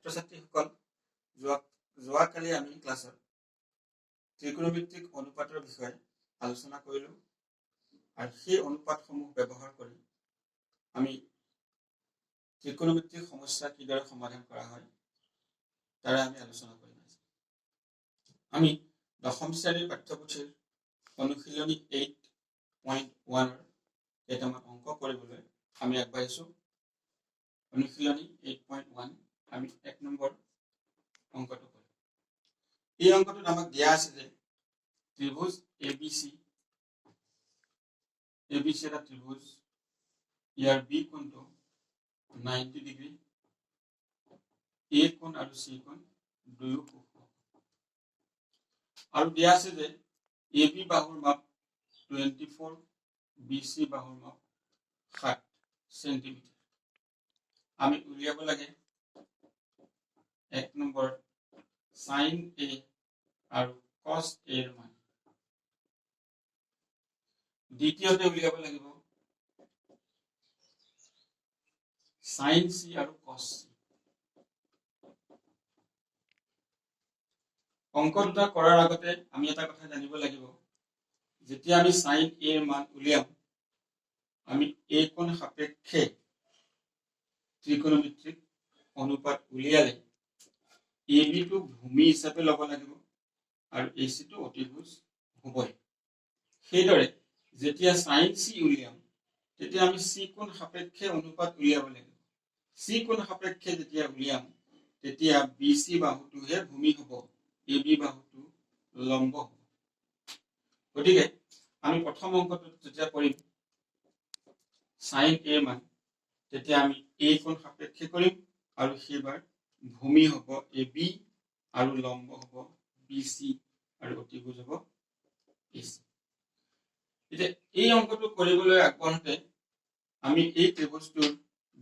ছাত্ৰ-ছাত্ৰীসকল, যোৱাকালি আমি ক্লাছত ত্ৰিকোণমিতিক অনুপাতৰ বিষয়ে আলোচনা কৰিলোঁ আৰু সেই অনুপাতসমূহ ব্যৱহাৰ কৰি আমি ত্ৰিকোণমিতিক সমস্যা কিদৰে সমাধান কৰা হয় তাৰে আমি আলোচনা কৰিম। আমি দশম শ্ৰেণীৰ পাঠ্যপুথিৰ অনুশীলনী 8.1 কেইটামান অংক কৰিবলৈ আমি আগবাঢ়িছোঁ। অনুশীলনী 8.1 আমি 1 নম্বৰ অংকটো কৰিম। এই অংকটোত আমাক দিয়া আছে যে ত্ৰিভুজ ABC এটা ত্ৰিভুজ, ইয়াৰ বি কোণটো 90 ডিগ্ৰী, এ কোণ আৰু চি কোণ দুয়ো আৰু দিয়া আছে যে AB বাহুৰ মাপ 24, BC বাহুৰ মাপ 7 সেন্টিমিটাৰ। আমি উলিয়াব লাগে 1 নম্বৰ sin A আৰু cos A এৰ মান। দ্বিতীয়তে উলিয়াব লাগিব sin C আৰু cos C। অংক দুটা কৰাৰ আগতে আমি এটা কথা জানিব লাগিব, যেতিয়া আমি sin A এর মান উলিয়াম, আমি A কোণ সাপেক্ষে ত্ৰিকোণমিতিক অনুপাত উলিয়ালে AB টো ভূমি হিচাপে ল'ব লাগিব আৰু AC টো অতিভুজ হ'বই। সেইদৰে যেতিয়া sin C উলিয়াম তেতিয়া আমি C কোণ সাপেক্ষে অনুপাত উলিয়াব লাগিব। C কোণ সাপেক্ষে যেতিয়া উলিয়াম তেতিয়া BC বাহুটোহে ভূমি হ'ব, AB বাহুটো লম্ব হ'ব। গতিকে আমি প্ৰথম অংকটো যেতিয়া কৰিম sin A মান, তেতিয়া আমি A কোণ সাপেক্ষে কৰিম আৰু সেইবাৰ ভূমি হ'ব AB আৰু লম্ব হ'ব BC আৰু অতিভুজ হ'ব AC। এতিয়া এই অংকটো কৰিবলৈ আগবঢ়াতে আমি এই ত্ৰিভুজটোৰ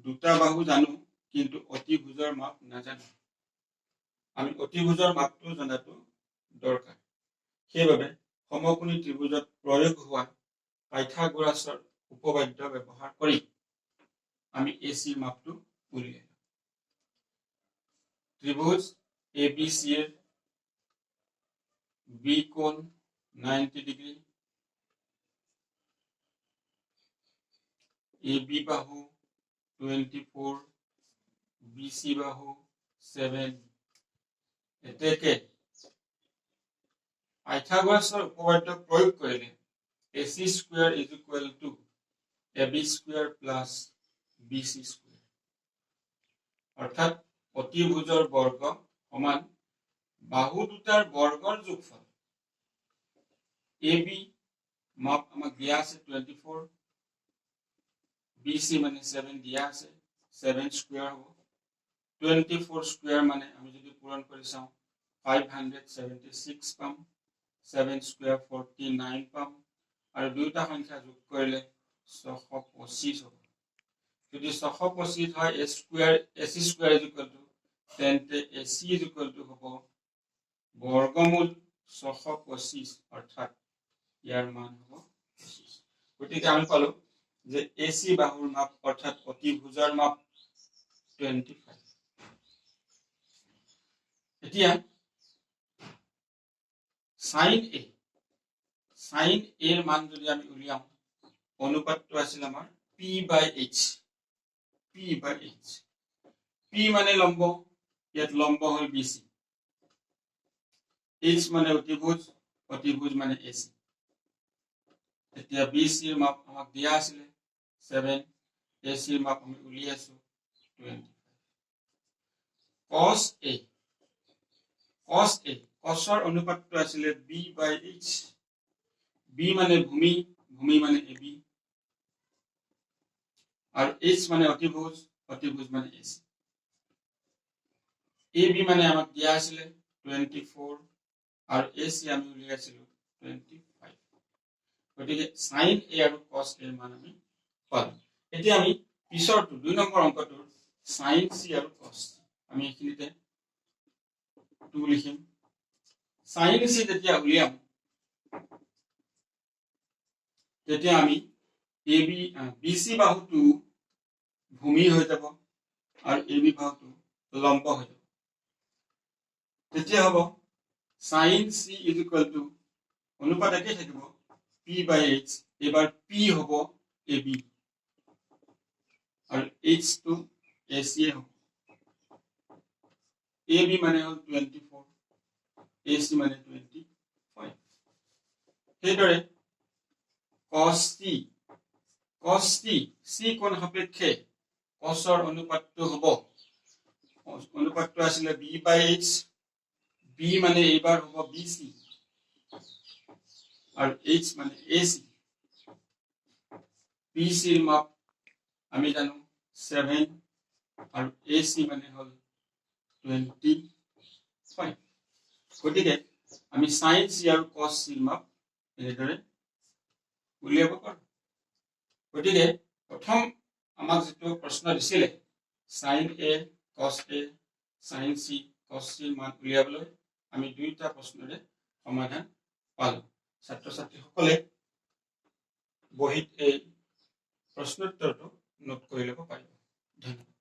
দুটা বাহু জানো কিন্তু অতিভুজৰ মাপ নাজানো। আমি অতিভুজৰ মাপটো জনাটো দৰকাৰ। সেইবাবে সমকোণী ত্ৰিভুজত প্ৰয়োগ হোৱা পাইথাগোৰাছৰ উপপাদ্য ব্যৱহাৰ কৰি আমি AC মাপটো উলিয়াই লওঁ। ত্রিভুজ ABC এর B কোণ 90 ডিগ্রি, AB বাহু 24, BC বাহু 7। এতেকে পাইথাগোৰাসৰ উপপাদ্য প্ৰয়োগ কৰিলে AC square is equal to AB square plus BC square, অৰ্থাৎ অতিভুজৰ বৰ্গ সমান বাহু দুটাৰ বৰ্গৰ যোগফল। AB মাপ আমাক দিয়া আছে 24, BC মানে 7 দিয়া আছে, 7 স্কয়ার হ'ব। 24 স্কয়ার মানে আমি যদি পূৰণ কৰি চাওঁ 576 পাম, 7 স্কয়াৰ 49 পাম আৰু দুইটা সংখ্যা যোগ কৰিলে 625 হ'ব। যদি 625 হয় AC square is equal to, তেন্তে AC is equal to হ'ব বর্গমূল 625, অর্থাৎ ইয়ার মান হ'ব 25। গতিকে আমি পালো যে AC বাহুৰ মাপ অৰ্থাৎ অতিভুজৰ মাপ 25। এতিয়া sin A এৰ মান যদি আমি উলিয়াম, অনুপাতটো আছিল আমাৰ P/H। P মানে লম্ব, ইয়াত লম্ব হল BC, H মানে অতিভুজ, অতিভুজ মানে AC। এতিয়া BC এর মাপ আমাক দিয়া আছিল 7, AC এর মাপ আমি উলিয়াইছো 25। cos cosৰ অনুপাতটো আছিল B/H। B মানে ভূমি, ভূমি মানে AB, আৰু H মানে অতিভুজ, অতিভুজ মানে AC। AB মানে আমাক দিয়া আছিল 24 আৰু AC আমি উলিয়াইছিলো 25। গতিকে sin A আৰু cos A মান আমি পালো। এতিয়া আমি পিছৰটো 2 নম্বৰ অংকটোৰ sin C আৰু cos C আমি এখিনিতে 2 লিখিম। sin C যেতিয়া উলিয়াম তেতিয়া আমি BC বাহুটো ভূমি হৈ যাব আৰু AB বাহুটো লম্ব হৈ যাব। তেতিয়া হ'ব sin c is equal to অনুপাত একেই থাকিব p বাই h এবাৰ p হ'ব ab আৰু h টো ac হ'ব ab মানে হ'ল 24 ac মানে 25 সেইদৰে cos t c কোণ সাপেক্ষে cosৰ অনুপাতটো হ'ব অনুপাতটো আছিলে b বাই h b মানে এইবাৰ হ'ব bc আৰু h মানে ac bc ৰ মাপ আমি জানো 7 আৰু ac মানে হ'ল 25 গতিকে আমি sin c আৰু cos c ৰ মাপ এনেদৰে উলিয়াব পাৰো গতিকে প্ৰথম আমাক যেটো প্ৰশ্ন দিছিলে sin a cos a sin c cos c ৰ মান উলিয়াবলৈ আমি দুইটা প্ৰশ্নৰে সমাধান পালো ছাত্ৰ ছাত্ৰীসকলে বহিত এই প্ৰশ্নোত্তৰটো নোট কৰি ল'ব পাৰিব ধন্যবাদ